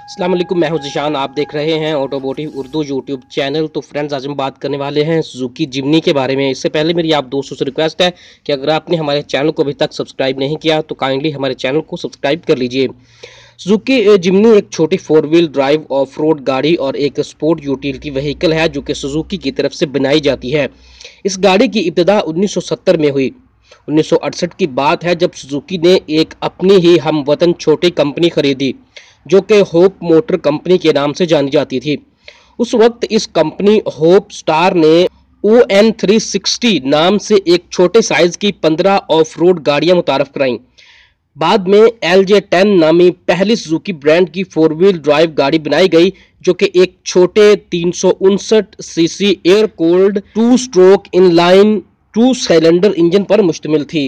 अस्सलाम वालेकुम, मैं हूं ज़ीशान। आप देख रहे हैं ऑटोमोटिव उर्दू यूट्यूब चैनल। तो फ्रेंड्स, आज हम बात करने वाले हैं सुजुकी जिमनी के बारे में। इससे पहले मेरी आप दोस्तों से रिक्वेस्ट है कि अगर आपने हमारे चैनल को अभी तक सब्सक्राइब नहीं किया तो काइंडली हमारे चैनल को सब्सक्राइब कर लीजिए। सुजुकी जिमनी एक छोटी 4 व्हील ड्राइव ऑफ रोड गाड़ी और एक स्पोर्ट यूटिलिटी व्हीकल है जो कि सुजुकी की तरफ से बनाई जाती है। इस गाड़ी की इब्तिदा 1970 में हुई। 1968 की बात है जब सुजुकी ने एक अपनी ही हमवतन छोटी कंपनी खरीदी जो कि होप मोटर कंपनी के नाम से जानी जाती थी। उस वक्त इस कंपनी होप स्टार ने ON360 नाम से एक छोटे साइज की 15 ऑफ रोड गाड़ियां मुतारफ कराईं। बाद में LJ10 नामी पहली सुजुकी ब्रांड की 4 व्हील ड्राइव गाड़ी बनाई गई जो कि एक छोटे 359 CC air cold 2 stroke inline 2 cylinder engine पर मुश्तमिल थी।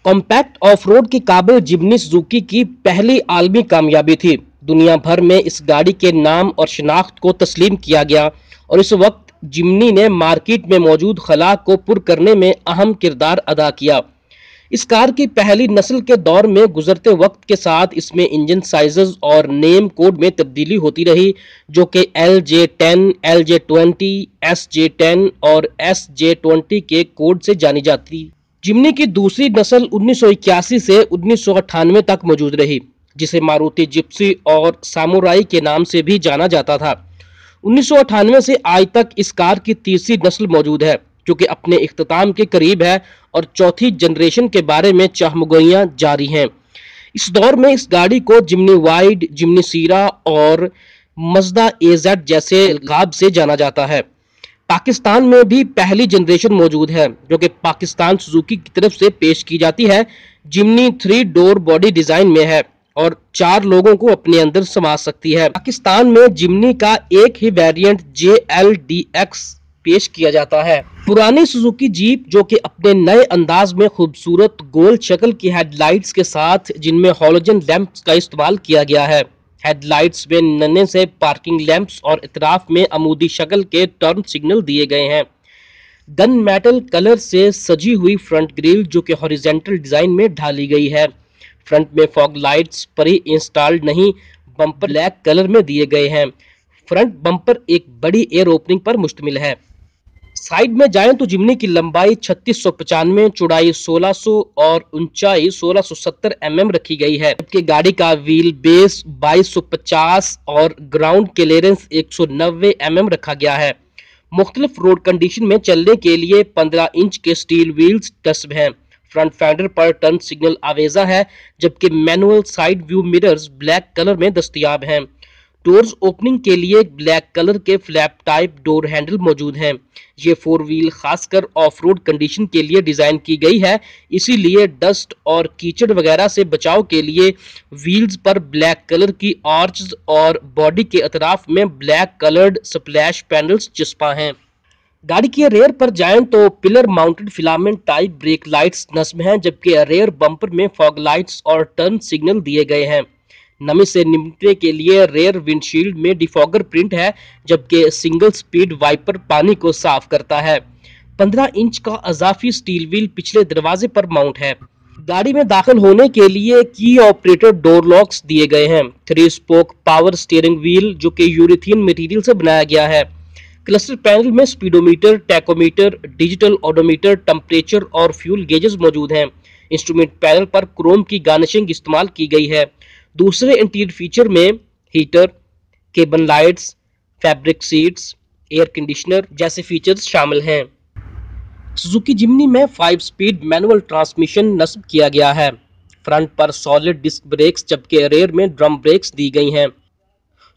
कॉम्पैक्ट ऑफ रोड की काबिल जिमनी सुजुकी की पहली आलमी कामयाबी थी। दुनिया भर में इस गाड़ी के नाम और शनाख्त को तस्लीम किया गया और इस वक्त जिमनी ने मार्केट में मौजूद खला को पुर करने में अहम किरदार अदा किया। इस कार की पहली नस्ल के दौर में गुजरते वक्त के साथ इसमें इंजन साइजेस और नेम कोड में तब्दीली होती रही जो कि LJ10, LJ20, SJ10 और SJ20 के कोड से जानी जाती। जिमनी की दूसरी नस्ल 1981 से 1998 तक मौजूद रही जिसे मारुति जिप्सी और सामुराई के नाम से भी जाना जाता था। 1998 से आज तक इस कार की तीसरी नस्ल मौजूद है जो कि अपने इख्तिताम के करीब है और चौथी जनरेशन के बारे में चाहमगोइयां जारी हैं। इस दौर में इस गाड़ी को जिमनी वाइड, जिमनी सीरा और मजदा AZ जैसे अलकाब से जाना जाता है। पाकिस्तान में भी पहली जनरेशन मौजूद है जो कि पाकिस्तान सुजुकी की तरफ से पेश की जाती है। जिमनी 3 डोर बॉडी डिजाइन में है और 4 लोगों को अपने अंदर समा सकती है। पाकिस्तान में जिमनी का एक ही वेरिएंट JLDX पेश किया जाता है। पुरानी सुजुकी जीप जो कि अपने नए अंदाज में खूबसूरत गोल शक्ल की हेडलाइट्स के साथ जिनमें हॉलोजन लैंप्स का इस्तेमाल किया गया है। हेडलाइट्स में नन्हे से पार्किंग लैंप्स और इतराफ में अमूदी शक्ल के टर्न सिग्नल दिए गए हैं। गन मेटल कलर से सजी हुई फ्रंट ग्रिल जो कि हॉरिजॉन्टल डिजाइन में ढाली गई है। फ्रंट में फॉग लाइट्स प्री इंस्टॉल्ड नहीं, बम्पर ब्लैक कलर में दिए गए हैं। फ्रंट बम्पर एक बड़ी एयर ओपनिंग पर मुश्तमिल है। साइड में जाएं तो जिमनी की लंबाई 3695, चौड़ाई 1600 और ऊंचाई 1670 mm रखी गई है जबकि गाड़ी का व्हील बेस 2250 और ग्राउंड क्लियरेंस 190 mm रखा गया है। मुख्तलिफ रोड कंडीशन में चलने के लिए 15 इंच के स्टील व्हील्स नस्ब हैं। फ्रंट फेंडर पर टर्न सिग्नल आवेजा है जबकि manual side view mirrors black colour में दस्तयाब हैं। डोर्स ओपनिंग के लिए ब्लैक कलर के फ्लैप टाइप डोर हैंडल मौजूद हैं। ये 4 व्हील खासकर ऑफ रोड कंडीशन के लिए डिजाइन की गई है, इसीलिए डस्ट और कीचड़ वगैरह से बचाव के लिए व्हील्स पर ब्लैक कलर की आर्चेस और बॉडी के अतराफ में ब्लैक कलर्ड स्प्लैश पैनल्स चिस्पा हैं। गाड़ी के रेयर पर जाएं तो pillar mounted filament type brake lights नस्ब हैं जबकि रेयर बम्पर में फॉग लाइट्स और टर्न सिग्नल दिए गए हैं। नमी से निपटने के लिए रेयर विंडशील्ड में डिफॉगर प्रिंट है जबकि सिंगल स्पीड वाइपर पानी को साफ करता है। 15 इंच का अजाफी स्टील व्हील पिछले दरवाजे पर माउंट है। गाड़ी में दाखिल होने के लिए की ऑपरेटर डोर लॉक्स दिए गए हैं। 3 स्पोक पावर स्टीयरिंग व्हील जो कि यूरेथीन मटेरियल से बनाया गया है। क्लस्टर पैनल में speedometer, tachometer, digital odometer, temperature और फ्यूल गेजेस मौजूद हैं। इंस्ट्रूमेंट पैनल पर क्रोम की गार्निशिंग इस्तेमाल की गई है। दूसरे इंटीरियर फीचर में heater, केबन lights, fabric seats, air conditioner जैसे फीचर्स शामिल हैं। सुजुकी जिमनी में 5 स्पीड मैनुअल ट्रांसमिशन नस्ब किया गया है। फ्रंट पर सॉलिड डिस्क ब्रेक्स जबकि रेयर में ड्रम ब्रेक्स दी गई हैं।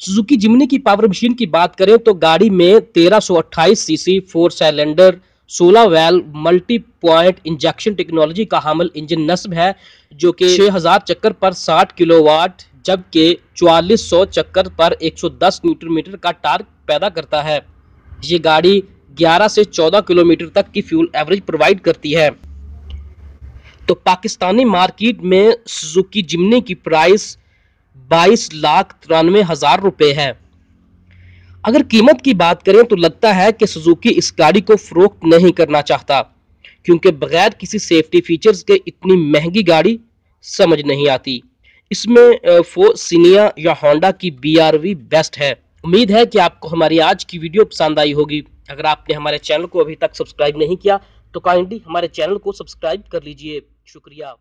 सुजुकी जिमनी की पावर मशीन की बात करें तो गाड़ी में 1328 CC 4 cylinder 16 valve multi point injection technology का हामिल इंजन नस्ब है जो कि 6000 चक्कर पर 60 किलोवाट जबकि 4400 चक्कर पर 110 न्यूटन मीटर का टार्क पैदा करता है। ये गाड़ी 11 से 14 किलोमीटर तक की फ्यूल एवरेज प्रोवाइड करती है। तो पाकिस्तानी मार्केट में सुजुकी जिमनी की प्राइस 22,93,000 रुपए है। अगर कीमत की बात करें तो लगता है कि सुजुकी इस गाड़ी को फरोख्त नहीं करना चाहता क्योंकि बगैर किसी सेफ्टी फीचर्स के इतनी महंगी गाड़ी समझ नहीं आती। इसमें फोर्सिनिया या होंडा की BRV बेस्ट है। उम्मीद है कि आपको हमारी आज की वीडियो पसंद आई होगी। अगर आपने हमारे चैनल को अभी तक सब्सक्राइब नहीं किया तो काइंडली हमारे चैनल को सब्सक्राइब कर लीजिए। शुक्रिया।